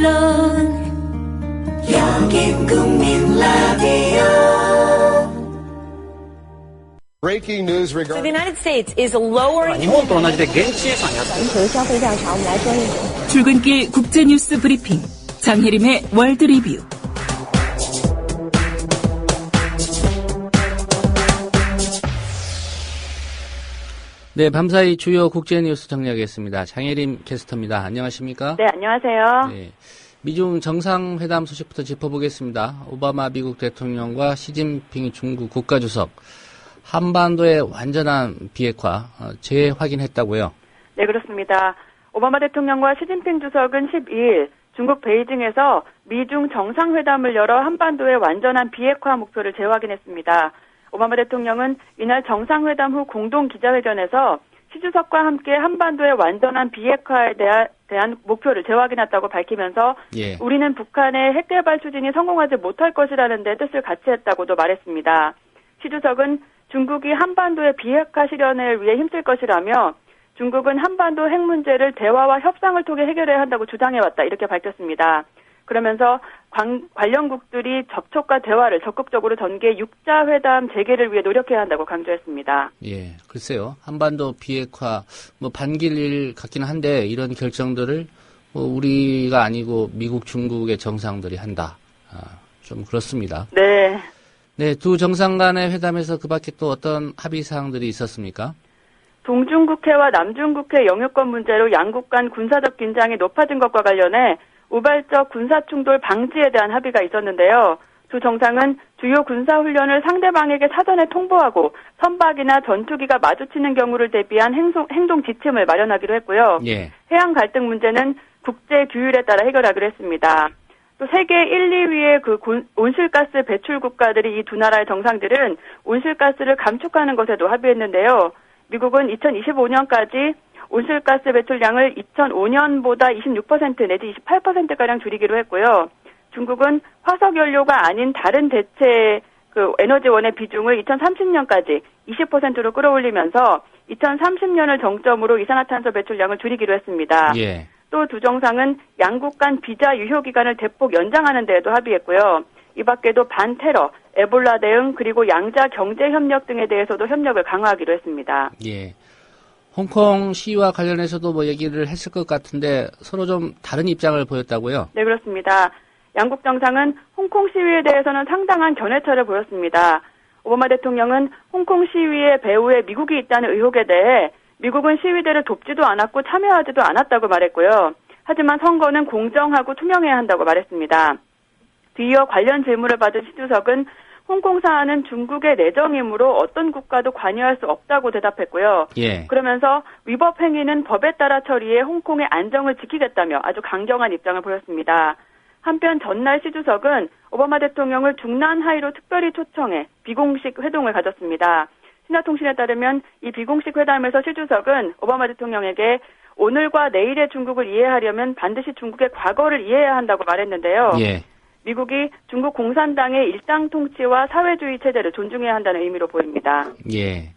물론 여긴 국민 라디오. Breaking news regarding So the United States is lowering. 출근길 국제뉴스 브리핑 장혜림의 월드 리뷰. 네, 밤사이 주요 국제뉴스 정리하겠습니다. 장혜림 캐스터입니다. 안녕하십니까? 네, 안녕하세요. 네, 미중 정상회담 소식부터 짚어보겠습니다. 오바마 미국 대통령과 시진핑 중국 국가주석 한반도의 완전한 비핵화 재확인했다고요? 네, 그렇습니다. 오바마 대통령과 시진핑 주석은 12일 중국 베이징에서 미중 정상회담을 열어 한반도의 완전한 비핵화 목표를 재확인했습니다. 오바마 대통령은 이날 정상회담 후 공동 기자회견에서 시 주석과 함께 한반도의 완전한 비핵화에 대한 목표를 재확인했다고 밝히면서 우리는 북한의 핵개발 추진이 성공하지 못할 것이라는 데 뜻을 같이 했다고도 말했습니다. 시 주석은 중국이 한반도의 비핵화 실현을 위해 힘쓸 것이라며 중국은 한반도 핵 문제를 대화와 협상을 통해 해결해야 한다고 주장해왔다 이렇게 밝혔습니다. 그러면서 관련국들이 접촉과 대화를 적극적으로 전개 6자 회담 재개를 위해 노력해야 한다고 강조했습니다. 예, 글쎄요. 한반도 비핵화 반길 일 같긴 한데 이런 결정들을 우리가 아니고 미국, 중국의 정상들이 한다. 좀 그렇습니다. 네. 네, 두 정상 간의 회담에서 그 밖에 또 어떤 합의 사항들이 있었습니까? 동중국해와 남중국해 영유권 문제로 양국 간 군사적 긴장이 높아진 것과 관련해 우발적 군사충돌 방지에 대한 합의가 있었는데요. 두 정상은 주요 군사훈련을 상대방에게 사전에 통보하고 선박이나 전투기가 마주치는 경우를 대비한 행동 지침을 마련하기로 했고요. 예. 해양 갈등 문제는 국제 규율에 따라 해결하기로 했습니다. 또 세계 1, 2위의 온실가스 배출 국가들이 이 두 나라의 정상들은 온실가스를 감축하는 것에도 합의했는데요. 미국은 2025년까지 온실가스 배출량을 2005년보다 26% 내지 28%가량 줄이기로 했고요. 중국은 화석연료가 아닌 다른 대체 에너지원의 비중을 2030년까지 20%로 끌어올리면서 2030년을 정점으로 이산화탄소 배출량을 줄이기로 했습니다. 예. 또 두 정상은 양국 간 비자 유효 기간을 대폭 연장하는 데에도 합의했고요. 이 밖에도 반테러, 에볼라 대응 그리고 양자 경제 협력 등에 대해서도 협력을 강화하기로 했습니다. 예. 홍콩 시위와 관련해서도 얘기를 했을 것 같은데 서로 좀 다른 입장을 보였다고요? 네, 그렇습니다. 양국 정상은 홍콩 시위에 대해서는 상당한 견해차를 보였습니다. 오바마 대통령은 홍콩 시위의 배후에 미국이 있다는 의혹에 대해 미국은 시위대를 돕지도 않았고 참여하지도 않았다고 말했고요. 하지만 선거는 공정하고 투명해야 한다고 말했습니다. 뒤이어 관련 질문을 받은 시 주석은 홍콩 사안은 중국의 내정이므로 어떤 국가도 관여할 수 없다고 대답했고요. 예. 그러면서 위법 행위는 법에 따라 처리해 홍콩의 안정을 지키겠다며 아주 강경한 입장을 보였습니다. 한편 전날 시 주석은 오바마 대통령을 중난 하이로 특별히 초청해 비공식 회동을 가졌습니다. 신화통신에 따르면 이 비공식 회담에서 시 주석은 오바마 대통령에게 오늘과 내일의 중국을 이해하려면 반드시 중국의 과거를 이해해야 한다고 말했는데요. 예. 미국이 중국 공산당의 일당 통치와 사회주의 체제를 존중해야 한다는 의미로 보입니다. 예.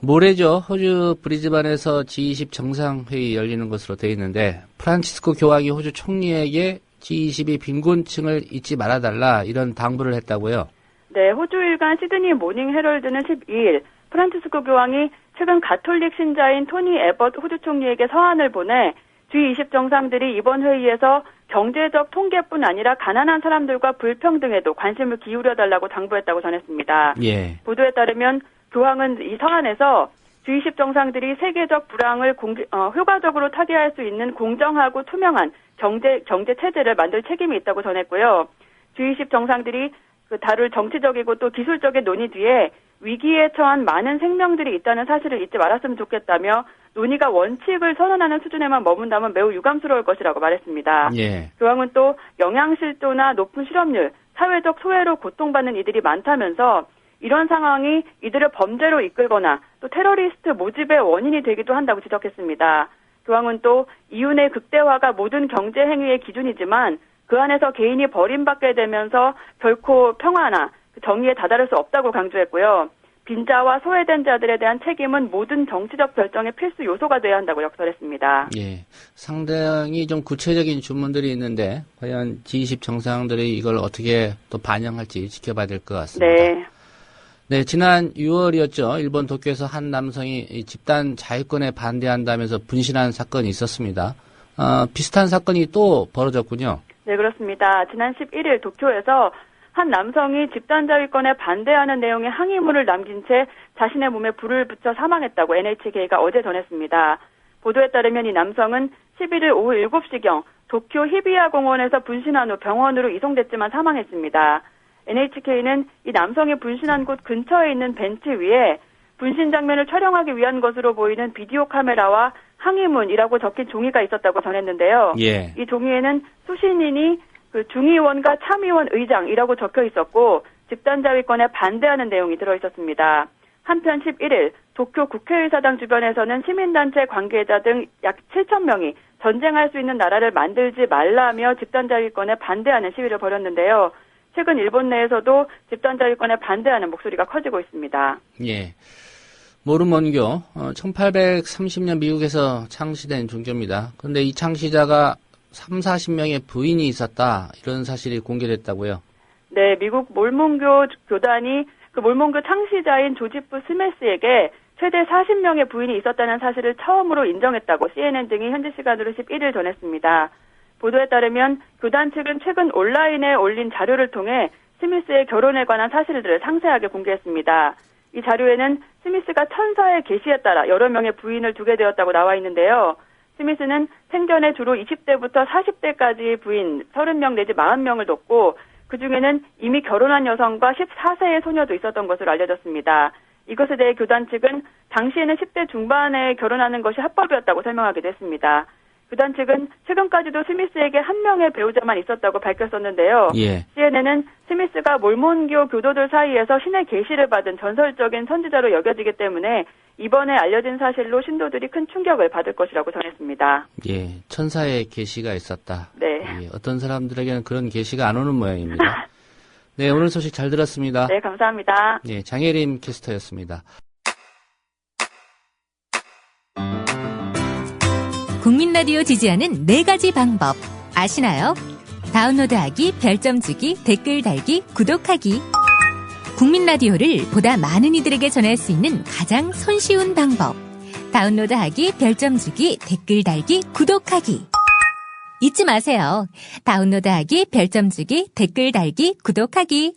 모레죠. 호주 브리즈번에서 G20 정상회의 열리는 것으로 되어 있는데 프란치스코 교황이 호주 총리에게 G20이 빈곤층을 잊지 말아달라 이런 당부를 했다고요? 네, 호주 일간 시드니 모닝 헤럴드는 12일 프란치스코 교황이 최근 가톨릭 신자인 토니 에벗 호주 총리에게 서한을 보내 G20 정상들이 이번 회의에서 경제적 통계뿐 아니라 가난한 사람들과 불평등에도 관심을 기울여달라고 당부했다고 전했습니다. 예. 보도에 따르면 교황은 이 서한에서 G20 정상들이 세계적 불황을 효과적으로 타개할 수 있는 공정하고 투명한 경제 체제를 만들 책임이 있다고 전했고요. G20 정상들이 다룰 정치적이고 또 기술적인 논의 뒤에 위기에 처한 많은 생명들이 있다는 사실을 잊지 말았으면 좋겠다며 논의가 원칙을 선언하는 수준에만 머문다면 매우 유감스러울 것이라고 말했습니다. 예. 교황은 또 영양실조나 높은 실업률, 사회적 소외로 고통받는 이들이 많다면서 이런 상황이 이들을 범죄로 이끌거나 또 테러리스트 모집의 원인이 되기도 한다고 지적했습니다. 교황은 또 이윤의 극대화가 모든 경제 행위의 기준이지만 그 안에서 개인이 버림받게 되면서 결코 평화나 정의에 다다를 수 없다고 강조했고요. 빈자와 소외된 자들에 대한 책임은 모든 정치적 결정의 필수 요소가 돼야 한다고 역설했습니다. 예, 상당히 좀 구체적인 주문들이 있는데 과연 G20 정상들이 이걸 어떻게 또 반영할지 지켜봐야 될 것 같습니다. 네. 네, 지난 6월이었죠. 일본 도쿄에서 한 남성이 이 집단 자유권에 반대한다면서 분신한 사건이 있었습니다. 비슷한 사건이 또 벌어졌군요. 네, 그렇습니다. 지난 11일 도쿄에서 한 남성이 집단 자위권에 반대하는 내용의 항의문을 남긴 채 자신의 몸에 불을 붙여 사망했다고 NHK가 어제 전했습니다. 보도에 따르면 이 남성은 11일 오후 7시경 도쿄 히비야 공원에서 분신한 후 병원으로 이송됐지만 사망했습니다. NHK는 이 남성이 분신한 곳 근처에 있는 벤치 위에 분신 장면을 촬영하기 위한 것으로 보이는 비디오 카메라와 항의문이라고 적힌 종이가 있었다고 전했는데요. 예. 이 종이에는 수신인이 중의원과 참의원 의장이라고 적혀 있었고 집단자위권에 반대하는 내용이 들어있었습니다. 한편 11일 도쿄 국회의사당 주변에서는 시민단체 관계자 등 약 7,000명이 전쟁할 수 있는 나라를 만들지 말라며 집단자위권에 반대하는 시위를 벌였는데요. 최근 일본 내에서도 집단자위권에 반대하는 목소리가 커지고 있습니다. 예. 모르몬교 1830년 미국에서 창시된 종교입니다. 그런데 이 창시자가 30-40명의 부인이 있었다. 이런 사실이 공개됐다고요? 네, 미국 몰몬교 교단이 그 몰몬교 창시자인 조지프 스매스에게 최대 40명의 부인이 있었다는 사실을 처음으로 인정했다고 CNN 등이 현지 시간으로 11일 전했습니다. 보도에 따르면 교단 측은 최근 온라인에 올린 자료를 통해 스미스의 결혼에 관한 사실들을 상세하게 공개했습니다. 이 자료에는 스미스가 천사의 계시에 따라 여러 명의 부인을 두게 되었다고 나와 있는데요. 스미스는 생전에 주로 20대부터 40대까지의 부인 30명 내지 40명을 뒀고 그중에는 이미 결혼한 여성과 14세의 소녀도 있었던 것으로 알려졌습니다. 이것에 대해 교단 측은 당시에는 10대 중반에 결혼하는 것이 합법이었다고 설명하기도 했습니다. 교단 측은 최근까지도 스미스에게 한 명의 배우자만 있었다고 밝혔었는데요. 예. CNN은 스미스가 몰몬교 교도들 사이에서 신의 계시를 받은 전설적인 선지자로 여겨지기 때문에 이번에 알려진 사실로 신도들이 큰 충격을 받을 것이라고 전했습니다. 예, 천사의 계시가 있었다. 네. 예, 어떤 사람들에게는 그런 계시가 안 오는 모양입니다. 네, 오늘 소식 잘 들었습니다. 네, 감사합니다. 예, 장혜림 캐스터였습니다. 국민 라디오 지지하는 4가지 방법 아시나요? 다운로드하기, 별점 주기, 댓글 달기, 구독하기. 국민 라디오를 보다 많은 이들에게 전할 수 있는 가장 손쉬운 방법. 다운로드하기, 별점 주기, 댓글 달기, 구독하기. 잊지 마세요. 다운로드하기, 별점 주기, 댓글 달기, 구독하기.